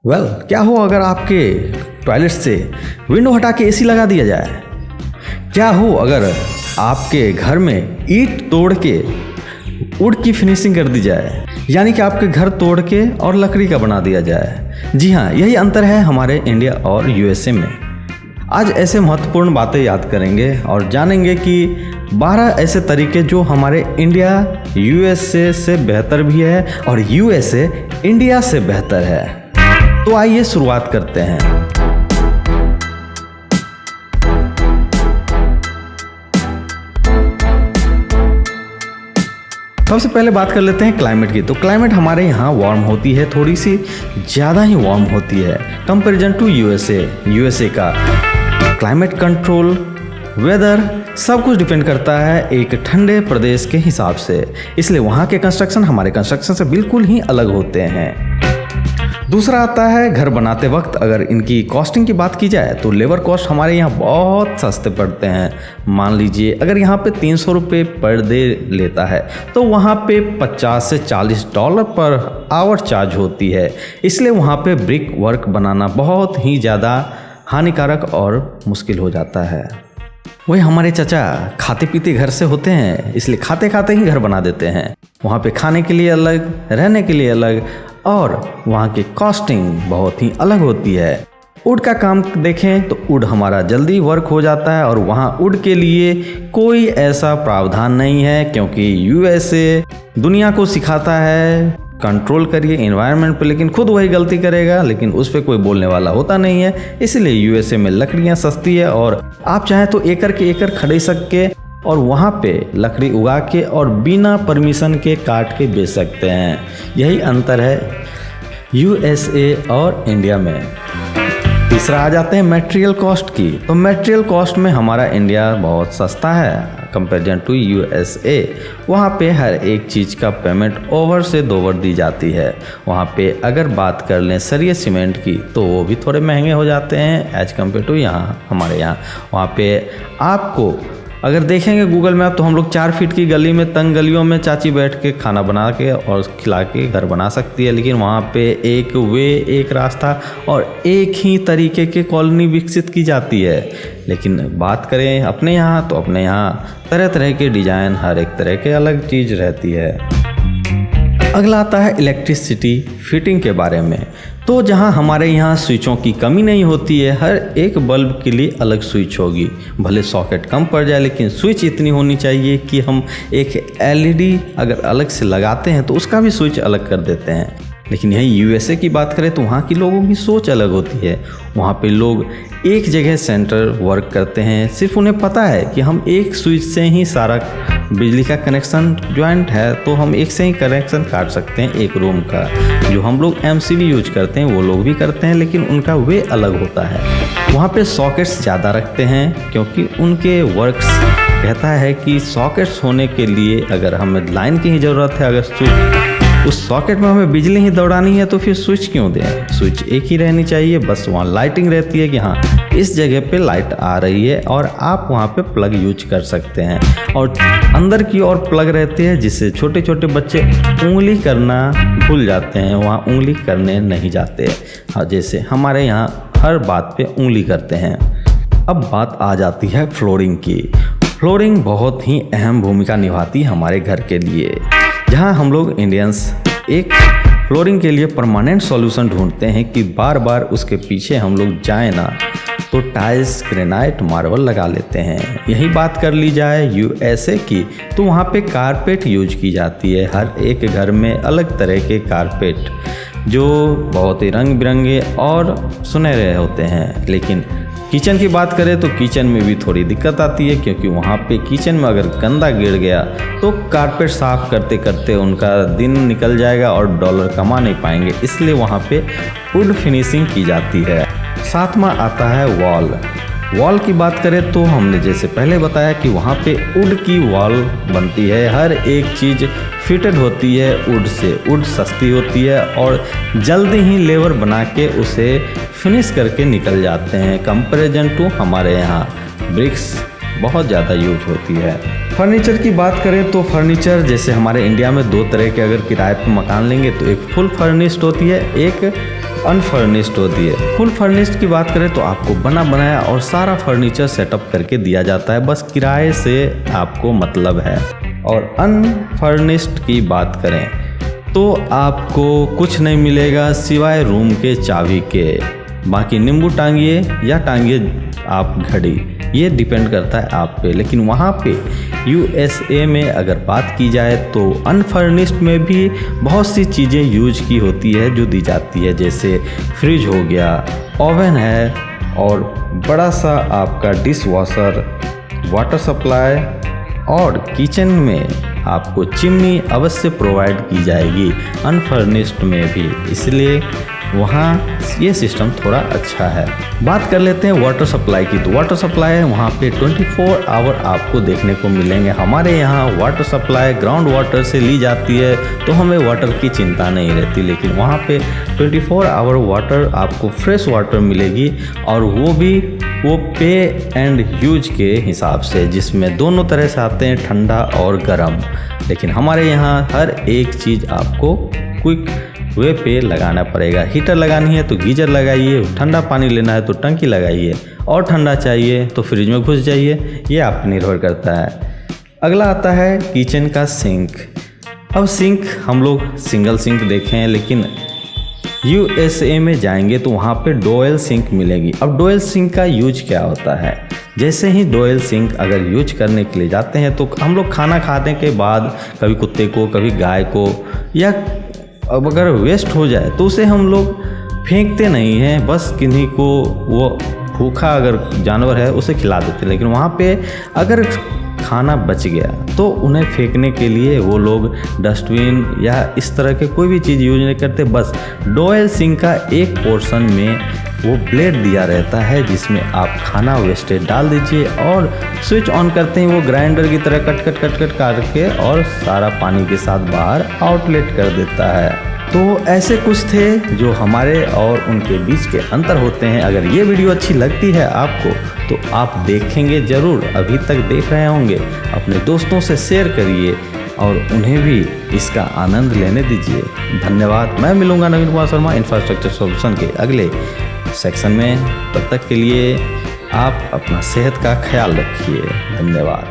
क्या हो अगर आपके टॉयलेट से विंडो हटा के एसी लगा दिया जाए? क्या हो अगर आपके घर में ईंट तोड़ के वुड की फिनिशिंग कर दी जाए, यानी कि आपके घर तोड़ के और लकड़ी का बना दिया जाए? जी हाँ, यही अंतर है हमारे इंडिया और यूएसए में। आज ऐसे महत्वपूर्ण बातें याद करेंगे और जानेंगे कि 12 ऐसे तरीके जो हमारे इंडिया यूएसए से बेहतर भी है और यूएसए इंडिया से बेहतर है। तो आइए शुरुआत करते हैं। सबसे पहले बात कर लेते हैं क्लाइमेट की। तो क्लाइमेट हमारे यहाँ वार्म होती है, थोड़ी सी ज़्यादा ही वार्म होती है कंपैरिजन टू यूएसए का क्लाइमेट कंट्रोल, वेदर सब कुछ डिपेंड करता है एक ठंडे प्रदेश के हिसाब से, इसलिए वहाँ के कंस्ट्रक्शन हमारे कंस्ट्रक्शन से बिल्कुल ही अलग होते हैं। दूसरा आता है घर बनाते वक्त। अगर इनकी कॉस्टिंग की बात की जाए तो लेबर कॉस्ट हमारे यहाँ बहुत सस्ते पड़ते हैं। मान लीजिए अगर यहाँ पे 300 रुपये पर डे लेता है तो वहाँ पे 50 से $40 पर आवर चार्ज होती है, इसलिए वहाँ पे ब्रिक वर्क बनाना बहुत ही ज़्यादा हानिकारक और मुश्किल हो जाता है। वही हमारे चाचा खाते पीते घर से होते हैं, इसलिए खाते खाते ही घर बना देते हैं। वहाँ पे खाने के लिए अलग, रहने के लिए अलग, और वहाँ की कॉस्टिंग बहुत ही अलग होती है। वुड का काम देखें तो वुड हमारा जल्दी वर्क हो जाता है और वहाँ वुड के लिए कोई ऐसा प्रावधान नहीं है, क्योंकि यूएसए दुनिया को सिखाता है कंट्रोल करिए एनवायरनमेंट पे, लेकिन खुद वही गलती करेगा, लेकिन उस पर कोई बोलने वाला होता नहीं है। इसलिए यूएसए में लकड़ियाँ सस्ती है और आप चाहें तो एकड़ के एकड़ खरीद सके और वहाँ पे लकड़ी उगा के और बिना परमिशन के काट के बेच सकते हैं। यही अंतर है यूएसए और इंडिया में। तीसरा आ जाते हैं मटेरियल कॉस्ट की। तो मटेरियल कॉस्ट में हमारा इंडिया बहुत सस्ता है कंपेरिजन टू यूएसए। वहाँ पे हर एक चीज़ का पेमेंट ओवर से दोवर दी जाती है। वहाँ पे अगर बात कर लें सरिये सीमेंट की तो वो भी थोड़े महंगे हो जाते हैं एज कम्पेयर टू यहाँ हमारे यहाँ। वहाँ पे आपको अगर देखेंगे गूगल मैप तो हम लोग 4 फीट की गली में, तंग गलियों में चाची बैठ के खाना बना के और खिला के घर बना सकती है, लेकिन वहाँ पे एक वे, एक रास्ता और एक ही तरीके के कॉलोनी विकसित की जाती है। लेकिन बात करें अपने यहाँ तो अपने यहाँ तरह तरह के डिज़ाइन, हर एक तरह के अलग चीज़ रहती है। अगला आता है इलेक्ट्रिसिटी फिटिंग के बारे में। तो जहां हमारे यहाँ स्विचों की कमी नहीं होती है, हर एक बल्ब के लिए अलग स्विच होगी। भले सॉकेट कम पड़ जाए, लेकिन स्विच इतनी होनी चाहिए कि हम एक एलईडी अगर अलग से लगाते हैं तो उसका भी स्विच अलग कर देते हैं। लेकिन यही यूएसए की बात करें तो वहाँ की लोगों की सोच अलग होती है। वहाँ पे लोग एक जगह सेंटर वर्क करते हैं, सिर्फ उन्हें पता है कि हम एक स्विच से ही सारा बिजली का कनेक्शन ज्वाइंट है, तो हम एक से ही कनेक्शन काट सकते हैं एक रूम का। जो हम लोग एमसीबी यूज करते हैं वो लोग भी करते हैं, लेकिन उनका वे अलग होता है। वहाँ पे सॉकेट्स ज़्यादा रखते हैं, क्योंकि उनके वर्क्स कहता है कि सॉकेट्स होने के लिए अगर हमें लाइन की ही ज़रूरत है, अगर उस सॉकेट में हमें बिजली ही दौड़ानी है तो फिर स्विच क्यों दें? स्विच एक ही रहनी चाहिए, बस वहाँ लाइटिंग रहती है कि हाँ इस जगह पे लाइट आ रही है और आप वहाँ पे प्लग यूज कर सकते हैं। और अंदर की ओर प्लग रहते हैं, जिससे छोटे छोटे बच्चे उंगली करना भूल जाते हैं, वहाँ उंगली करने नहीं जाते। हाँ, जैसे हमारे यहाँ हर बात पे उंगली करते हैं। अब बात आ जाती है फ्लोरिंग की। फ्लोरिंग बहुत ही अहम भूमिका निभाती है हमारे घर के लिए, जहाँ हम लोग इंडियंस एक फ्लोरिंग के लिए परमानेंट सॉल्यूशन ढूंढते हैं कि बार बार उसके पीछे हम लोग जाए ना, तो टाइल्स, ग्रेनाइट, मार्बल लगा लेते हैं। यही बात कर ली जाए यूएसए की तो वहाँ पे कारपेट यूज की जाती है। हर एक घर में अलग तरह के कारपेट जो बहुत ही रंग बिरंगे और सुनहरे होते हैं। लेकिन किचन की बात करें तो किचन में भी थोड़ी दिक्कत आती है, क्योंकि वहाँ पे किचन में अगर गंदा गिर गया तो कारपेट साफ करते करते उनका दिन निकल जाएगा और डॉलर कमा नहीं पाएंगे, इसलिए वहाँ पे वुड फिनिशिंग की जाती है। सातवां आता है वॉल की बात करें तो हमने जैसे पहले बताया कि वहाँ पे वुड की वॉल बनती है। हर एक चीज़ फिटेड होती है वुड से। वुड सस्ती होती है और जल्दी ही लेबर बना के उसे फिनिश करके निकल जाते हैं कंपैरिजन टू हमारे यहाँ ब्रिक्स बहुत ज़्यादा यूज होती है। फर्नीचर की बात करें तो फर्नीचर जैसे हमारे इंडिया में 2 तरह के अगर किराए पर मकान लेंगे तो एक फुल फर्निश्ड होती है, एक अनफर्निश्ड होती है। फुल फर्निश्ड की बात करें तो आपको बना बनाया और सारा फर्नीचर सेटअप करके दिया जाता है, बस किराए से आपको मतलब है। और अनफर्निश्ड की बात करें तो आपको कुछ नहीं मिलेगा सिवाय रूम के चाबी के। बाकी नींबू टांगिए या टांगिए आप घड़ी, ये डिपेंड करता है आप पे। लेकिन वहाँ पे USA में अगर बात की जाए तो अनफर्निश्ड में भी बहुत सी चीज़ें यूज की होती है जो दी जाती है, जैसे फ्रिज हो गया, ओवन है और बड़ा सा आपका डिश वॉशर, वाटर सप्लाई और किचन में आपको चिमनी अवश्य प्रोवाइड की जाएगी अनफर्निश्ड में भी, इसलिए वहाँ ये सिस्टम थोड़ा अच्छा है। बात कर लेते हैं वाटर सप्लाई की। तो वाटर सप्लाई है वहाँ पे 24 आवर आपको देखने को मिलेंगे। हमारे यहाँ वाटर सप्लाई ग्राउंड वाटर से ली जाती है तो हमें वाटर की चिंता नहीं रहती, लेकिन वहाँ पे 24 आवर वाटर आपको फ्रेश वाटर मिलेगी और वो पे एंड यूज के हिसाब से, जिसमें दोनों तरह से आते हैं, ठंडा और गर्म। लेकिन हमारे यहाँ हर एक चीज़ आपको क्विक वे पे लगाना पड़ेगा। हीटर लगानी है तो गीजर लगाइए, ठंडा पानी लेना है तो टंकी लगाइए, और ठंडा चाहिए तो फ्रिज में घुस जाइए, ये आप निर्भर करता है। अगला आता है किचन का सिंक। अब सिंक हम लोग सिंगल सिंक देखे हैं, लेकिन USA में जाएंगे तो वहाँ पे डुअल सिंक मिलेगी। अब डुअल सिंक का यूज क्या होता है, जैसे ही डुअल सिंक अगर यूज करने के लिए जाते हैं तो हम लोग खाना खाने के बाद कभी कुत्ते को, कभी गाय को, या अब अगर वेस्ट हो जाए तो उसे हम लोग फेंकते नहीं हैं, बस किन्हीं को, वो भूखा अगर जानवर है उसे खिला देते। लेकिन वहाँ पे अगर खाना बच गया तो उन्हें फेंकने के लिए वो लोग डस्टबिन या इस तरह के कोई भी चीज़ यूज नहीं करते। बस डुअल सिंक का एक पोर्शन में वो ब्लेड दिया रहता है जिसमें आप खाना वेस्टेज डाल दीजिए और स्विच ऑन करते ही वो ग्राइंडर की तरह कट कट करके और सारा पानी के साथ बाहर आउटलेट कर देता है। तो ऐसे कुछ थे जो हमारे और उनके बीच के अंतर होते हैं। अगर ये वीडियो अच्छी लगती है आपको तो आप देखेंगे ज़रूर, अभी तक देख रहे होंगे, अपने दोस्तों से शेयर करिए और उन्हें भी इसका आनंद लेने दीजिए। धन्यवाद। मैं मिलूंगा नवीन कुमार शर्मा इंफ्रास्ट्रक्चर सॉल्यूशन के अगले सेक्शन में। तब तक के लिए आप अपना सेहत का ख्याल रखिए। धन्यवाद।